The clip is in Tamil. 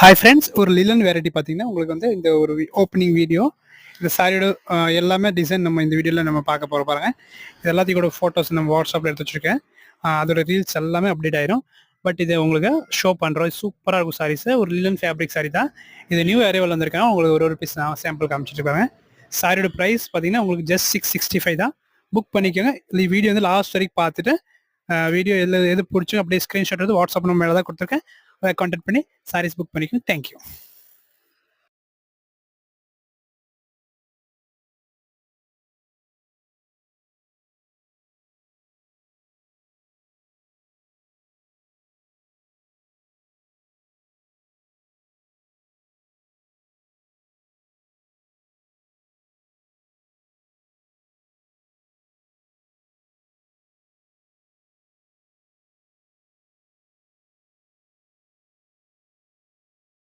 ஹாய் ஃப்ரெண்ட்ஸ், ஒரு லிலன் வெரைட்டி பார்த்தீங்கன்னா உங்களுக்கு வந்து இந்த ஒரு ஓப்பனிங் வீடியோ. இந்த சாரியோட எல்லாமே டிசைன் நம்ம இந்த வீடியோவில் நம்ம பார்க்க போகிற பாருங்க. இது எல்லாத்தையும் கூட ஃபோட்டோஸ் நம்ம வாட்ஸ்அப்பில் எடுத்து வச்சுருக்கேன். அதோட ரீல்ஸ் எல்லாமே அப்டேட் ஆயிரும். பட் இதை உங்களுக்கு ஷோ பண்ணுறோம். சூப்பராக இருக்கும் சாரீஸ். ஒரு லிலன் ஃபேப்ரிக் சாரி தான் இது. நியூ அரைவல் வந்திருக்காங்க. உங்களுக்கு ஒரு பீஸ் நான் சாம்பிள் காமிச்சிருக்காங்க. சாரியோட ப்ரைஸ் பார்த்தீங்கன்னா உங்களுக்கு ஜஸ்ட் 665 தான். புக் பண்ணிக்கோங்க. இந்த வீடியோ வந்து லாஸ்ட் வரைக்கும் பார்த்துட்டு வீடியோ எது பிடிச்சோ அப்படியே ஸ்க்ரீன்ஷாட் வந்து வாட்ஸ்அப் நம்ம மேலே தான் கொடுத்துருக்கேன். கான்டாக்ட் பண்ணி சாரீஸ் புக் பண்ணிக்கோங்க. தேங்க்யூ.